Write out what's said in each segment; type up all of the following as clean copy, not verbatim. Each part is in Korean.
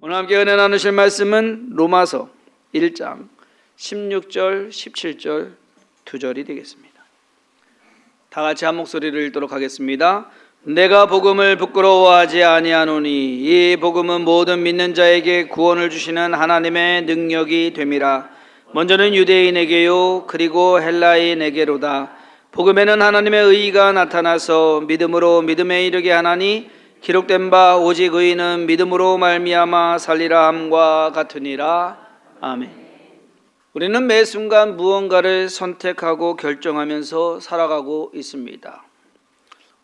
오늘 함께 은혜 나누실 말씀은 로마서 1장 16절, 17절 두 절이 되겠습니다. 다 같이 한 목소리를 읽도록 하겠습니다. 내가 복음을 부끄러워하지 아니하노니 이 복음은 모든 믿는 자에게 구원을 주시는 하나님의 능력이 됨이라. 먼저는 유대인에게요 그리고 헬라인에게로다. 복음에는 하나님의 의의가 나타나서 믿음으로 믿음에 이르게 하나니 기록된 바 오직 의인은 믿음으로 말미암아 살리라 함과 같으니라. 아멘. 우리는 매 순간 무언가를 선택하고 결정하면서 살아가고 있습니다.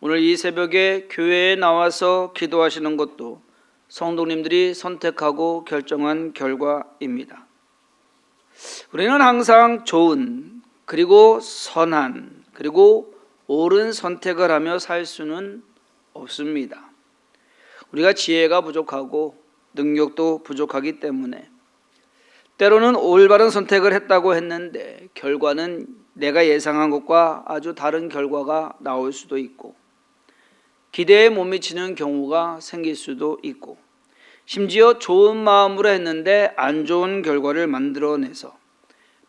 오늘 이 새벽에 교회에 나와서 기도하시는 것도 성도님들이 선택하고 결정한 결과입니다. 우리는 항상 좋은 그리고 선한 그리고 옳은 선택을 하며 살 수는 없습니다. 우리가 지혜가 부족하고 능력도 부족하기 때문에 때로는 올바른 선택을 했다고 했는데 결과는 내가 예상한 것과 아주 다른 결과가 나올 수도 있고 기대에 못 미치는 경우가 생길 수도 있고 심지어 좋은 마음으로 했는데 안 좋은 결과를 만들어내서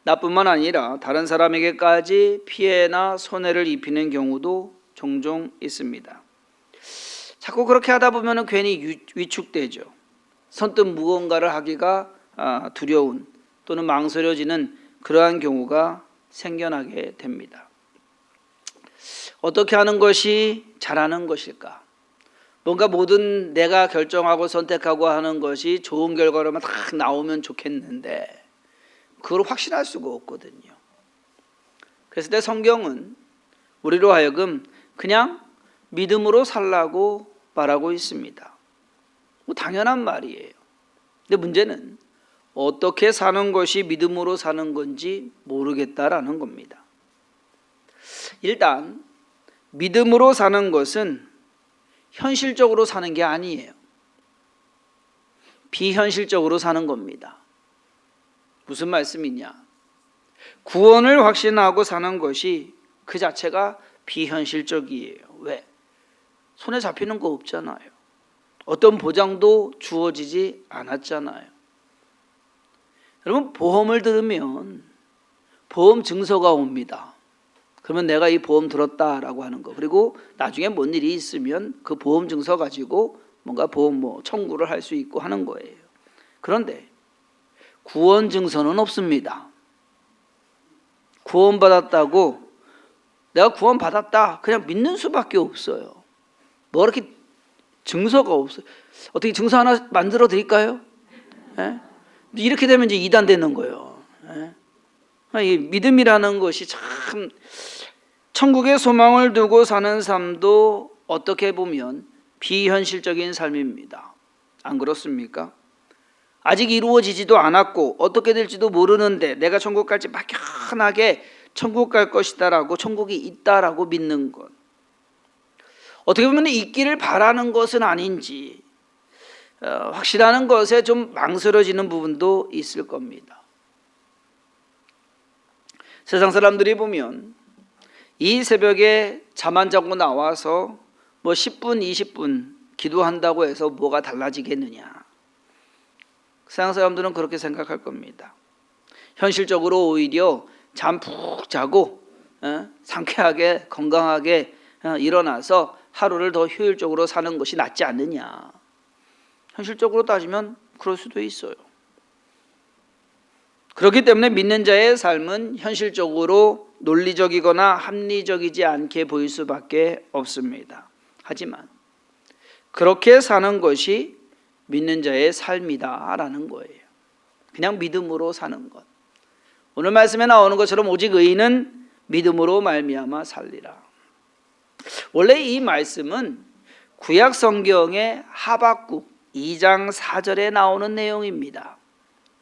나뿐만 아니라 다른 사람에게까지 피해나 손해를 입히는 경우도 종종 있습니다. 자꾸 그렇게 하다 보면 괜히 위축되죠. 선뜻 무언가를 하기가 두려운 또는 망설여지는 그러한 경우가 생겨나게 됩니다. 어떻게 하는 것이 잘하는 것일까? 뭔가 모든 내가 결정하고 선택하고 하는 것이 좋은 결과로만 딱 나오면 좋겠는데 그걸 확신할 수가 없거든요. 그래서 내 성경은 우리로 하여금 그냥 믿음으로 살라고 말하고 있습니다. 당연한 말이에요. 근데 문제는 어떻게 사는 것이 믿음으로 사는 건지 모르겠다라는 겁니다. 일단 믿음으로 사는 것은 현실적으로 사는 게 아니에요. 비현실적으로 사는 겁니다. 무슨 말씀이냐? 구원을 확신하고 사는 것이 그 자체가 비현실적이에요. 왜? 손에 잡히는 거 없잖아요. 어떤 보장도 주어지지 않았잖아요. 여러분, 보험을 들으면 보험 증서가 옵니다. 그러면 내가 이 보험 들었다라고 하는 거. 그리고 나중에 뭔 일이 있으면 그 보험 증서 가지고 뭔가 보험 청구를 할 수 있고 하는 거예요. 그런데 구원 증서는 없습니다. 구원받았다고 내가 구원받았다 그냥 믿는 수밖에 없어요. 뭐 이렇게 증서가 없어요. 어떻게 증서 하나 만들어 드릴까요? 예? 이렇게 되면 이제 이단 되는 거예요. 예? 이 믿음이라는 것이 참 천국의 소망을 두고 사는 삶도 어떻게 보면 비현실적인 삶입니다. 안 그렇습니까? 아직 이루어지지도 않았고 어떻게 될지도 모르는데 내가 천국 갈지 막연하게 천국 갈 것이다라고 천국이 있다라고 믿는 것. 어떻게 보면 있기를 바라는 것은 아닌지 확실한 것에 좀 망설여지는 부분도 있을 겁니다. 세상 사람들이 보면 이 새벽에 잠 안 자고 나와서 10분, 20분 기도한다고 해서 뭐가 달라지겠느냐. 세상 사람들은 그렇게 생각할 겁니다. 현실적으로 오히려 잠 푹 자고 상쾌하게 건강하게 일어나서 하루를 더 효율적으로 사는 것이 낫지 않느냐. 현실적으로 따지면 그럴 수도 있어요. 그렇기 때문에 믿는 자의 삶은 현실적으로 논리적이거나 합리적이지 않게 보일 수밖에 없습니다. 하지만 그렇게 사는 것이 믿는 자의 삶이다라는 거예요. 그냥 믿음으로 사는 것. 오늘 말씀에 나오는 것처럼 오직 의인은 믿음으로 말미암아 살리라. 원래 이 말씀은 구약 성경의 하박국 2장 4절에 나오는 내용입니다.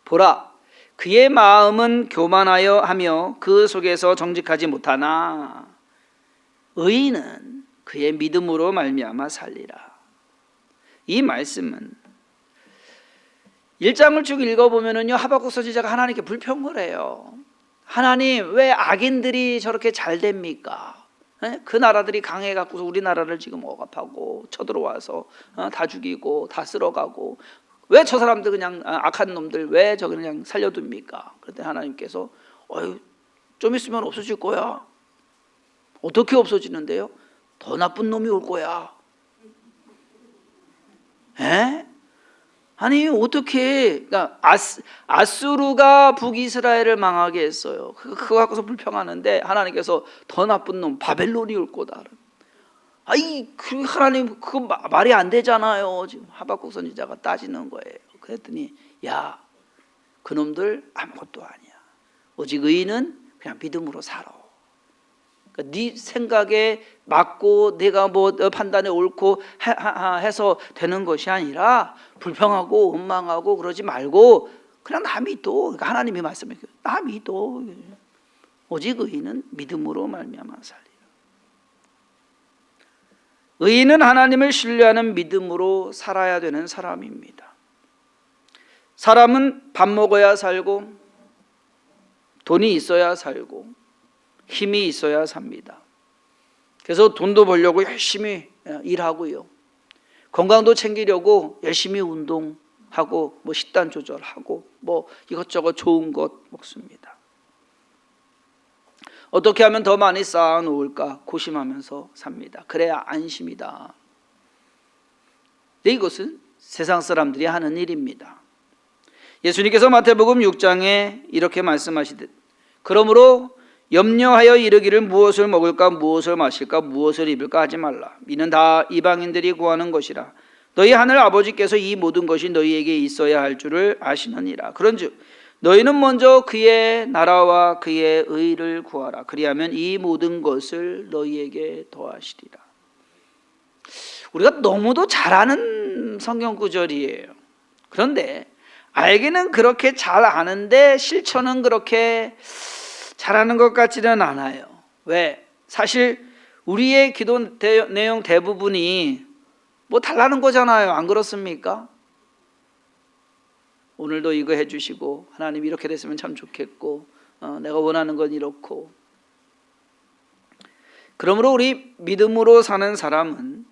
보라, 그의 마음은 교만하여 하며 그 속에서 정직하지 못하나 의인은 그의 믿음으로 말미암아 살리라. 이 말씀은 1장을 쭉 읽어보면요 하박국 선지자가 하나님께 불평을 해요. 하나님, 왜 악인들이 저렇게 잘 됩니까? 그 나라들이 강해갖고서 우리나라를 지금 억압하고 쳐들어와서 다 죽이고 다 쓸어가고 왜 저 사람들 그냥 악한 놈들 왜 저 그냥 살려둡니까? 그랬더니 하나님께서 좀 있으면 없어질 거야. 어떻게 없어지는데요? 더 나쁜 놈이 올 거야. 에? 아니 어떻게 그러니까 아수르가 북이스라엘을 망하게 했어요. 그거 갖고서 불평하는데 하나님께서 더 나쁜 놈 바벨론이 올 거다. 그 하나님 그거 말이 안 되잖아요. 지금 하박국 선지자가 따지는 거예요. 그랬더니 야, 그놈들 아무것도 아니야. 오직 의인은 그냥 믿음으로 살아. 그러니까 네 생각에 맞고 내가 뭐 판단에 옳고 해서 되는 것이 아니라 불평하고 원망하고 그러지 말고 그냥 나 믿어. 그러니까 하나님이 말씀해 나 믿어. 오직 의인은 믿음으로 말미암아 살리라. 의인은 하나님을 신뢰하는 믿음으로 살아야 되는 사람입니다. 사람은 밥 먹어야 살고 돈이 있어야 살고 힘이 있어야 삽니다. 그래서 돈도 벌려고 열심히 일하고요. 건강도 챙기려고 열심히 운동하고 뭐 식단 조절하고 뭐 이것저것 좋은 것 먹습니다. 어떻게 하면 더 많이 쌓아놓을까 고심하면서 삽니다. 그래야 안심이다. 이것은 세상 사람들이 하는 일입니다. 예수님께서 마태복음 6장에 이렇게 말씀하시듯 그러므로 염려하여 이르기를 무엇을 먹을까 무엇을 마실까 무엇을 입을까 하지 말라. 이는 다 이방인들이 구하는 것이라. 너희 하늘 아버지께서 이 모든 것이 너희에게 있어야 할 줄을 아시느니라. 그런즉 너희는 먼저 그의 나라와 그의 의를 구하라. 그리하면 이 모든 것을 너희에게 더하시리라. 우리가 너무도 잘 아는 성경 구절이에요. 그런데 알기는 그렇게 잘 아는데 실천은 그렇게 잘하는 것 같지는 않아요. 왜? 사실 우리의 기도 내용 대부분이 뭐 달라는 거잖아요. 안 그렇습니까? 오늘도 이거 해주시고 하나님 이렇게 됐으면 참 좋겠고 내가 원하는 건 이렇고. 그러므로 우리 믿음으로 사는 사람은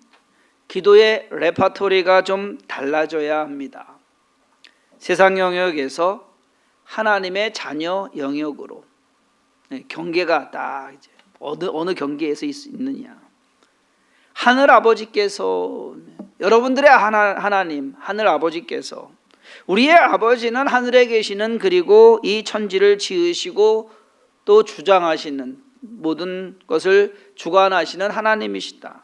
기도의 레파토리가 좀 달라져야 합니다. 세상 영역에서 하나님의 자녀 영역으로 경계가 딱 이제 어느 경계에서 있느냐. 하늘 아버지께서 여러분들의 하나님 하늘 아버지께서 우리의 아버지는 하늘에 계시는 그리고 이 천지를 지으시고 또 주장하시는 모든 것을 주관하시는 하나님이시다.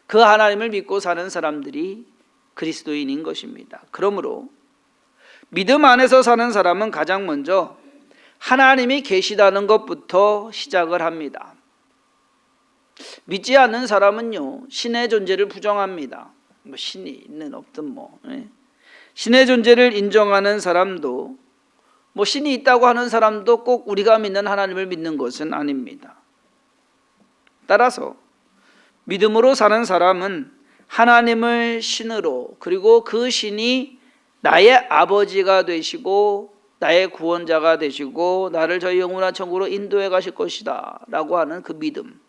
그 하나님을 믿고 사는 사람들이 그리스도인인 것입니다. 그러므로 믿음 안에서 사는 사람은 가장 먼저 하나님이 계시다는 것부터 시작을 합니다. 믿지 않는 사람은요 신의 존재를 부정합니다. 뭐 신이 있는 없든 신의 존재를 인정하는 사람도 뭐 신이 있다고 하는 사람도 꼭 우리가 믿는 하나님을 믿는 것은 아닙니다. 따라서 믿음으로 사는 사람은 하나님을 신으로 그리고 그 신이 나의 아버지가 되시고 나의 구원자가 되시고 나를 저 영원한 천국으로 인도해 가실 것이다 라고 하는 그 믿음,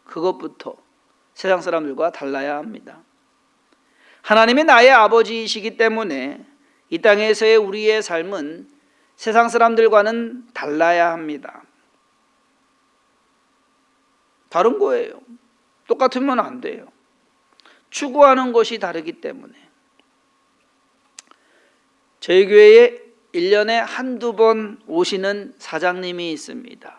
그것부터 세상 사람들과 달라야 합니다. 하나님이 나의 아버지이시기 때문에 이 땅에서의 우리의 삶은 세상 사람들과는 달라야 합니다. 다른 거예요. 똑같으면 안 돼요. 추구하는 것이 다르기 때문에. 저희 교회에 1년에 한두 번 오시는 사장님이 있습니다.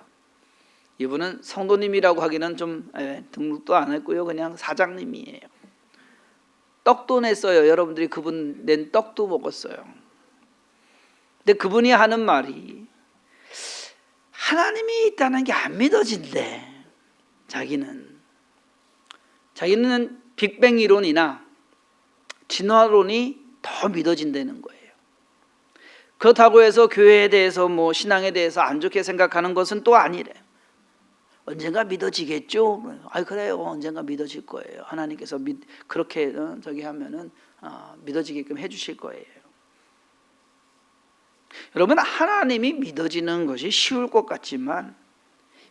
이분은 성도님이라고 하기는 좀 등록도 안 했고요. 그냥 사장님이에요. 떡도 냈어요. 여러분들이 그분 낸 떡도 먹었어요. 근데 그분이 하는 말이 하나님이 있다는 게 안 믿어진대. 자기는 빅뱅 이론이나 진화론이 더 믿어진다는 거예요. 그렇다고 해서 교회에 대해서 뭐 신앙에 대해서 안 좋게 생각하는 것은 또 아니래. 언젠가 믿어지겠죠. 그래요. 언젠가 믿어질 거예요. 하나님께서 그렇게 저기 하면은 믿어지게끔 해주실 거예요. 여러분 하나님이 믿어지는 것이 쉬울 것 같지만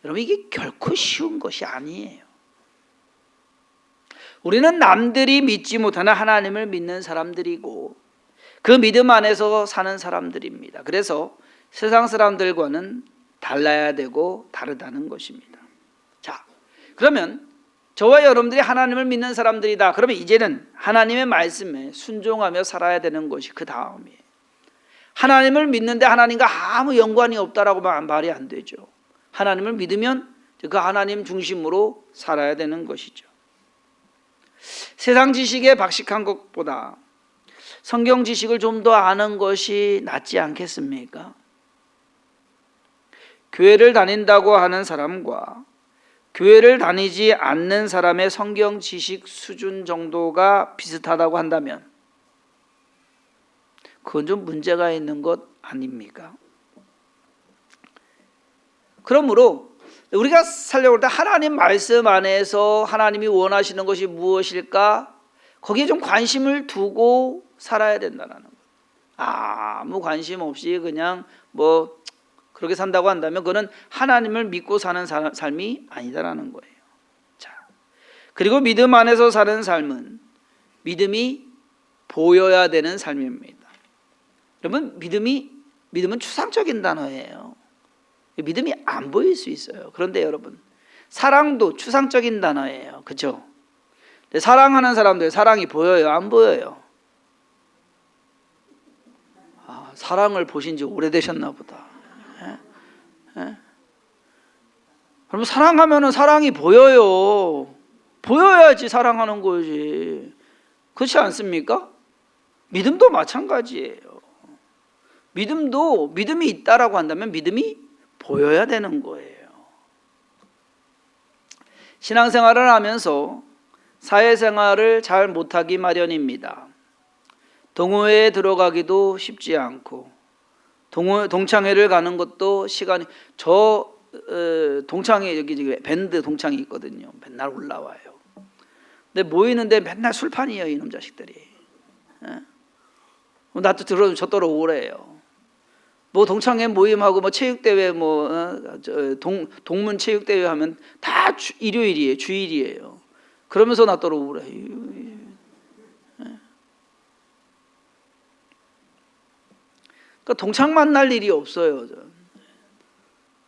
여러분 이게 결코 쉬운 것이 아니에요. 우리는 남들이 믿지 못하는 하나님을 믿는 사람들이고 그 믿음 안에서 사는 사람들입니다. 그래서 세상 사람들과는 달라야 되고 다르다는 것입니다. 자, 그러면 저와 여러분들이 하나님을 믿는 사람들이다. 그러면 이제는 하나님의 말씀에 순종하며 살아야 되는 것이 그 다음이에요. 하나님을 믿는데 하나님과 아무 연관이 없다라고 말이 안 되죠. 하나님을 믿으면 그 하나님 중심으로 살아야 되는 것이죠. 세상 지식에 박식한 것보다 성경 지식을 좀 더 아는 것이 낫지 않겠습니까? 교회를 다닌다고 하는 사람과 교회를 다니지 않는 사람의 성경 지식 수준 정도가 비슷하다고 한다면 그건 좀 문제가 있는 것 아닙니까? 그러므로 우리가 살려고 할 때 하나님 말씀 안에서 하나님이 원하시는 것이 무엇일까? 거기에 좀 관심을 두고 살아야 된다는 것. 아무 관심 없이 그냥 뭐 그렇게 산다고 한다면 그거는 하나님을 믿고 사는 삶이 아니다라는 거예요. 자, 그리고 믿음 안에서 사는 삶은 믿음이 보여야 되는 삶입니다. 여러분, 믿음은 추상적인 단어예요. 믿음이 안 보일 수 있어요. 그런데 여러분, 사랑도 추상적인 단어예요. 그렇죠? 사랑하는 사람들 사랑이 보여요? 안 보여요? 사랑을 보신 지 오래되셨나 보다. 그럼 사랑하면 사랑이 보여요. 보여야지 사랑하는 거지. 그렇지 않습니까? 믿음도 마찬가지예요. 믿음이 있다라고 한다면 믿음이 보여야 되는 거예요. 신앙생활을 하면서 사회생활을 잘 못하기 마련입니다. 동호회에 들어가기도 쉽지 않고 동창회를 가는 것도 시간이 동창회 여기 밴드 동창이 있거든요. 맨날 올라와요. 근데 모이는데 맨날 술판이에요, 이놈 자식들이. 나도 들어도 저더러 오래요. 뭐 동창회 모임하고 뭐 체육대회 동문 체육대회 하면 다 일요일이에요, 주일이에요. 그러면서 나더러 오래. 그러니까 동창 만날 일이 없어요.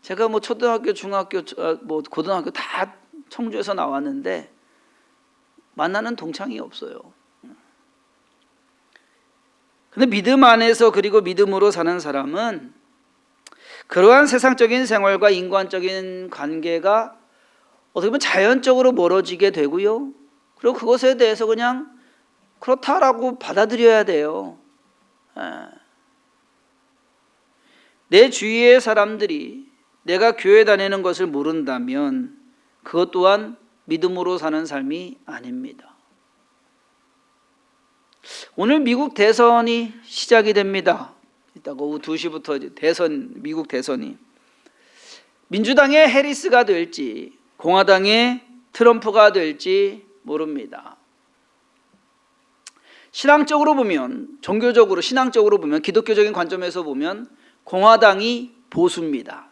제가 뭐 초등학교, 중학교, 뭐 고등학교 다 청주에서 나왔는데 만나는 동창이 없어요. 근데 믿음 안에서 그리고 믿음으로 사는 사람은 그러한 세상적인 생활과 인간적인 관계가 어떻게 보면 자연적으로 멀어지게 되고요. 그리고 그것에 대해서 그냥 그렇다라고 받아들여야 돼요. 내 주위의 사람들이 내가 교회 다니는 것을 모른다면 그것 또한 믿음으로 사는 삶이 아닙니다. 오늘 미국 대선이 시작이 됩니다. 이따가 오후 2시부터 미국 대선이 민주당의 해리스가 될지 공화당의 트럼프가 될지 모릅니다. 신앙적으로 보면, 종교적으로 신앙적으로 보면, 기독교적인 관점에서 보면 공화당이 보수입니다.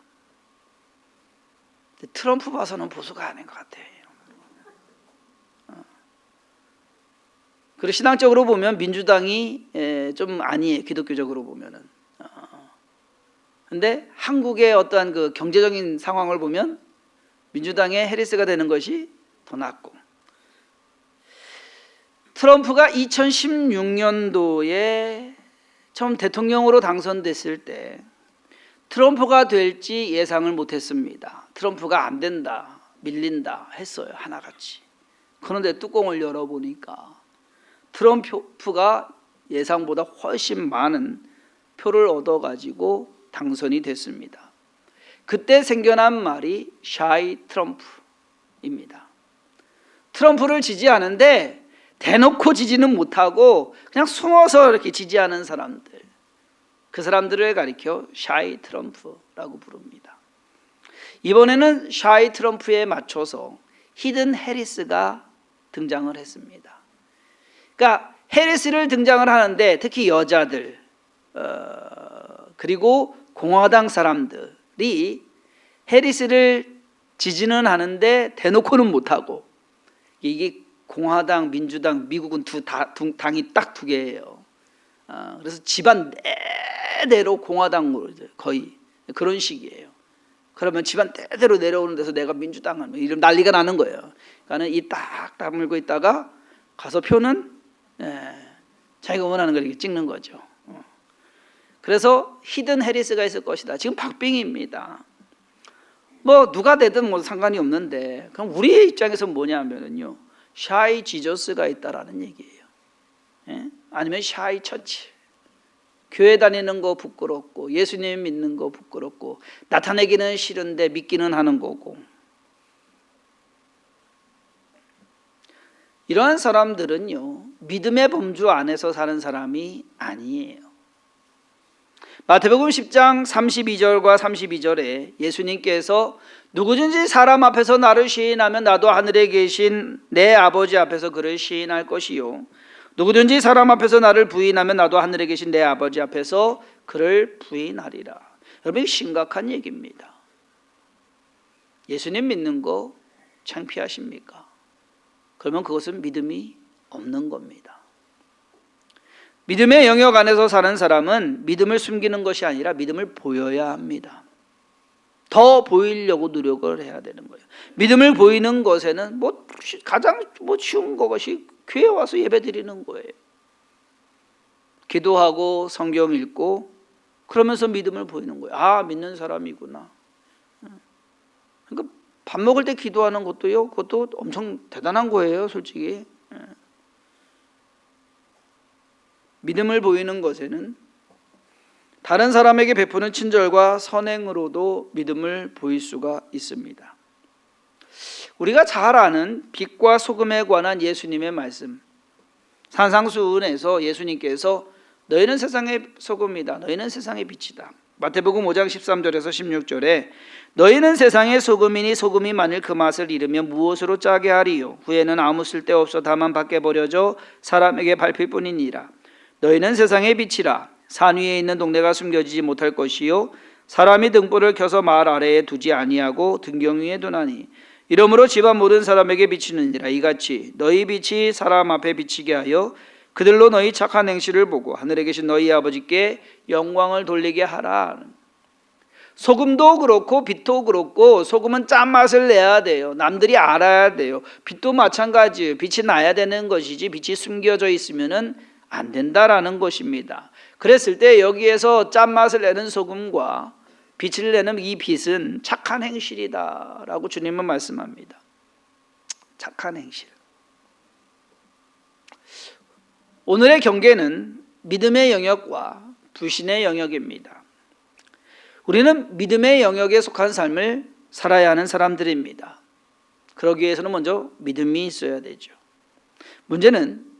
트럼프 봐서는 보수가 아닌 것 같아요. 그리고 신앙적으로 보면 민주당이 좀 아니에요. 기독교적으로 보면은. 근데 한국의 어떠한 그 경제적인 상황을 보면 민주당의 해리스가 되는 것이 더 낫고, 트럼프가 2016년도에 처음 대통령으로 당선됐을 때 트럼프가 될지 예상을 못했습니다. 트럼프가 안 된다, 밀린다 했어요, 하나같이. 그런데 뚜껑을 열어보니까 트럼프가 예상보다 훨씬 많은 표를 얻어가지고 당선이 됐습니다. 그때 생겨난 말이 샤이 트럼프입니다. 트럼프를 지지하는데 대놓고 지지는 못하고 그냥 숨어서 이렇게 지지하는 사람들, 그 사람들을 가리켜 샤이 트럼프라고 부릅니다. 이번에는 샤이 트럼프에 맞춰서 히든 해리스가 등장을 했습니다. 그러니까 해리스를 등장을 하는데 특히 여자들 그리고 공화당 사람들이 해리스를 지지는 하는데 대놓고는 못하고, 이게 공화당, 민주당, 미국은 당이 딱 두 개예요. 그래서 집안 내대로 공화당으로 거의 그런 식이에요. 그러면 집안 대대로 내려오는 데서 내가 민주당 이런 난리가 나는 거예요. 그러니까 이 딱 다물고 있다가 가서 표는 자기가 원하는 걸 이렇게 찍는 거죠. 그래서 히든 해리스가 있을 것이다. 지금 박빙입니다. 뭐 누가 되든 뭐 상관이 없는데 그럼 우리의 입장에서 뭐냐면요, 샤이 지저스가 있다라는 얘기예요. 아니면 샤이 처치. 교회 다니는 거 부끄럽고 예수님 믿는 거 부끄럽고 나타내기는 싫은데 믿기는 하는 거고, 이러한 사람들은요 믿음의 범주 안에서 사는 사람이 아니에요. 마태복음 10장 32절과 32절에 예수님께서 누구든지 사람 앞에서 나를 시인하면 나도 하늘에 계신 내 아버지 앞에서 그를 시인할 것이요, 누구든지 사람 앞에서 나를 부인하면 나도 하늘에 계신 내 아버지 앞에서 그를 부인하리라. 여러분, 심각한 얘기입니다. 예수님 믿는 거 창피하십니까? 그러면 그것은 믿음이 없는 겁니다. 믿음의 영역 안에서 사는 사람은 믿음을 숨기는 것이 아니라 믿음을 보여야 합니다. 더 보이려고 노력을 해야 되는 거예요. 믿음을 보이는 것에는 가장 쉬운 것이 교회 와서 예배 드리는 거예요. 기도하고 성경 읽고 그러면서 믿음을 보이는 거예요. 아, 믿는 사람이구나. 그러니까 밥 먹을 때 기도하는 것도요, 그것도 엄청 대단한 거예요, 솔직히. 믿음을 보이는 것에는 다른 사람에게 베푸는 친절과 선행으로도 믿음을 보일 수가 있습니다. 우리가 잘 아는 빛과 소금에 관한 예수님의 말씀, 산상수훈에서 예수님께서 너희는 세상의 소금이다, 너희는 세상의 빛이다. 마태복음 5장 13절에서 16절에 너희는 세상의 소금이니 소금이 만일 그 맛을 잃으면 무엇으로 짜게 하리요, 후에는 아무 쓸데없어 다만 밖에 버려져 사람에게 밟힐 뿐이니라. 너희는 세상의 빛이라. 산 위에 있는 동네가 숨겨지지 못할 것이요, 사람이 등불을 켜서 마을 아래에 두지 아니하고 등경 위에 두나니 이러므로 집안 모든 사람에게 비치느니라. 이같이 너희 빛이 사람 앞에 비치게 하여 그들로 너희 착한 행실을 보고 하늘에 계신 너희 아버지께 영광을 돌리게 하라. 소금도 그렇고 빛도 그렇고, 소금은 짠맛을 내야 돼요. 남들이 알아야 돼요. 빛도 마찬가지예요. 빛이 나야 되는 것이지 빛이 숨겨져 있으면은 안 된다라는 것입니다. 그랬을 때 여기에서 짠맛을 내는 소금과 빛을 내는 이 빛은 착한 행실이다라고 주님은 말씀합니다. 착한 행실. 오늘의 경계는 믿음의 영역과 불신의 영역입니다. 우리는 믿음의 영역에 속한 삶을 살아야 하는 사람들입니다. 그러기 위해서는 먼저 믿음이 있어야 되죠. 문제는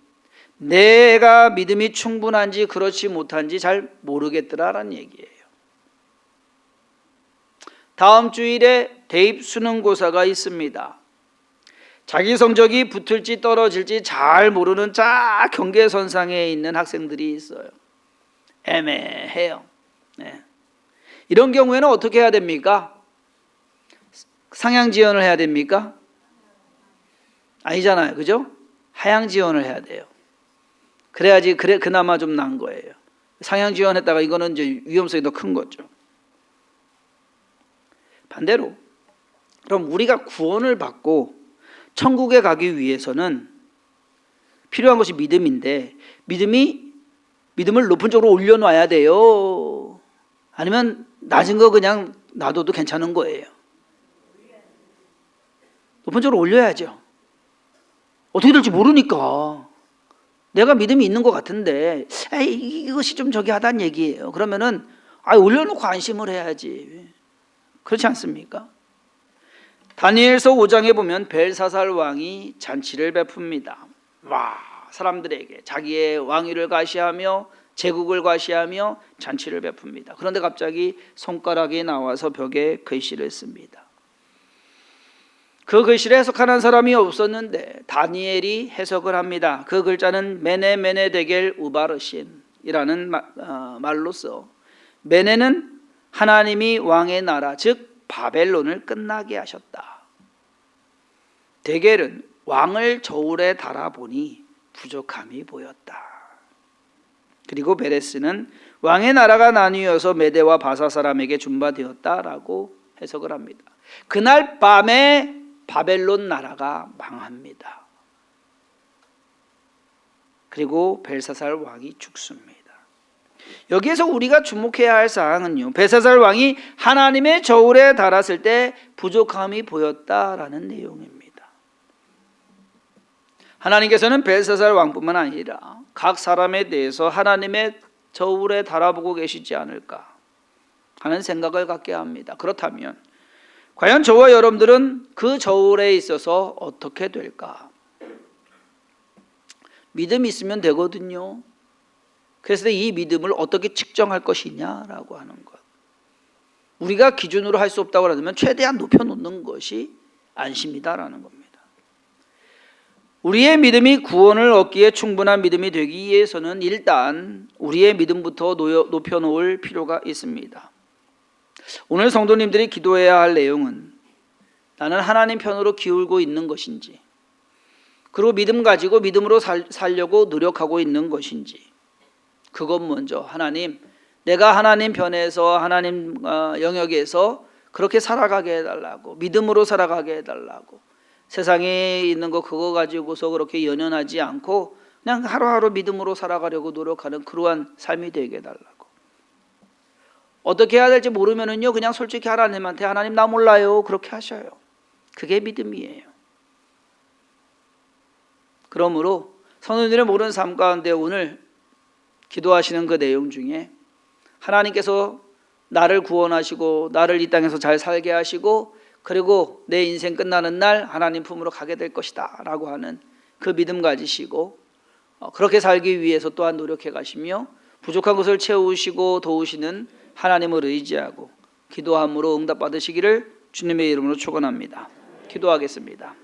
내가 믿음이 충분한지 그렇지 못한지 잘 모르겠더라라는 얘기예요. 다음 주일에 대입 수능고사가 있습니다. 자기 성적이 붙을지 떨어질지 잘 모르는 쫙 경계선상에 있는 학생들이 있어요. 애매해요. 이런 경우에는 어떻게 해야 됩니까? 상향 지원을 해야 됩니까? 아니잖아요, 그죠? 하향 지원을 해야 돼요. 그래야지 그나마 좀 나은 거예요. 상향 지원했다가 이거는 이제 위험성이 더 큰 거죠. 반대로 그럼 우리가 구원을 받고 천국에 가기 위해서는 필요한 것이 믿음인데, 믿음을 높은 쪽으로 올려놔야 돼요? 아니면 낮은 거 그냥 놔둬도 괜찮은 거예요? 높은 쪽으로 올려야죠. 어떻게 될지 모르니까. 내가 믿음이 있는 것 같은데 이것이 좀 저기 하다는 얘기예요. 그러면은 올려놓고 안심을 해야지. 그렇지 않습니까? 다니엘서 5장에 보면 벨사살 왕이 잔치를 베풉니다. 사람들에게 자기의 왕위를 과시하며 제국을 과시하며 잔치를 베풉니다. 그런데 갑자기 손가락이 나와서 벽에 글씨를 씁니다. 그 글씨를 해석하는 사람이 없었는데 다니엘이 해석을 합니다. 그 글자는 메네 데겔 우바르신이라는 말로써, 메네는 하나님이 왕의 나라 즉 바벨론을 끝나게 하셨다. 데겔은 왕을 저울에 달아보니 부족함이 보였다. 그리고 베레스는 왕의 나라가 나뉘어서 메대와 바사 사람에게 준바되었다라고 해석을 합니다. 그날 밤에 바벨론 나라가 망합니다. 그리고 벨사살 왕이 죽습니다. 여기에서 우리가 주목해야 할 사항은요, 벨사살 왕이 하나님의 저울에 달았을 때 부족함이 보였다라는 내용입니다. 하나님께서는 벨사살 왕뿐만 아니라 각 사람에 대해서 하나님의 저울에 달아보고 계시지 않을까 하는 생각을 갖게 합니다. 그렇다면 과연 저와 여러분들은 그 저울에 있어서 어떻게 될까? 믿음이 있으면 되거든요. 그래서 이 믿음을 어떻게 측정할 것이냐라고 하는 것. 우리가 기준으로 할 수 없다고 하면 최대한 높여놓는 것이 안심이다라는 겁니다. 우리의 믿음이 구원을 얻기에 충분한 믿음이 되기 위해서는 일단 우리의 믿음부터 높여놓을 필요가 있습니다. 오늘 성도님들이 기도해야 할 내용은 나는 하나님 편으로 기울고 있는 것인지, 그리고 믿음 가지고 믿음으로 살려고 노력하고 있는 것인지, 그것 먼저 하나님, 내가 하나님 편에서 하나님 영역에서 그렇게 살아가게 해달라고, 믿음으로 살아가게 해달라고, 세상에 있는 거 그거 가지고서 그렇게 연연하지 않고 그냥 하루하루 믿음으로 살아가려고 노력하는 그러한 삶이 되게 해달라고. 어떻게 해야 될지 모르면은요, 그냥 솔직히 하나님한테 하나님 나 몰라요 그렇게 하셔요. 그게 믿음이에요. 그러므로 성도님들의 모든 삶 가운데 오늘 기도하시는 그 내용 중에 하나님께서 나를 구원하시고 나를 이 땅에서 잘 살게 하시고 그리고 내 인생 끝나는 날 하나님 품으로 가게 될 것이다 라고 하는 그 믿음 가지시고 그렇게 살기 위해서 또한 노력해 가시며 부족한 것을 채우시고 도우시는 하나님을 의지하고 기도함으로 응답 받으시기를 주님의 이름으로 축원합니다. 기도하겠습니다.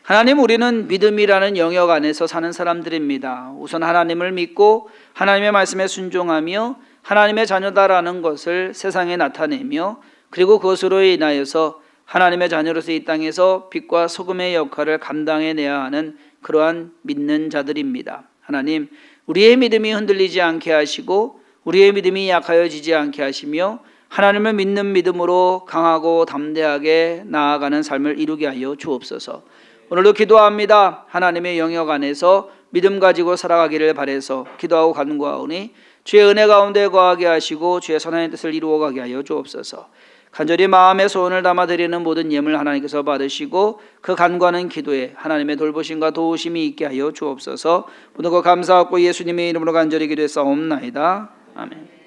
하나님, 우리는 믿음이라는 영역 안에서 사는 사람들입니다. 우선 하나님을 믿고 하나님의 말씀에 순종하며 하나님의 자녀다라는 것을 세상에 나타내며 그리고 그것으로 인하여서 하나님의 자녀로서 이 땅에서 빛과 소금의 역할을 감당해내야 하는 그러한 믿는 자들입니다. 하나님, 우리의 믿음이 흔들리지 않게 하시고 우리의 믿음이 약하여지지 않게 하시며 하나님을 믿는 믿음으로 강하고 담대하게 나아가는 삶을 이루게 하여 주옵소서. 오늘도 기도합니다. 하나님의 영역 안에서 믿음 가지고 살아가기를 바라서 기도하고 간구하오니 주의 은혜 가운데 거하게 하시고 주의 선한 뜻을 이루어가게 하여 주옵소서. 간절히 마음의 소원을 담아 드리는 모든 예물 하나님께서 받으시고 그 간구하는 기도에 하나님의 돌보심과 도우심이 있게 하여 주옵소서. 모든 것 감사하고 예수님의 이름으로 간절히 기도했사옵나이다. 아멘.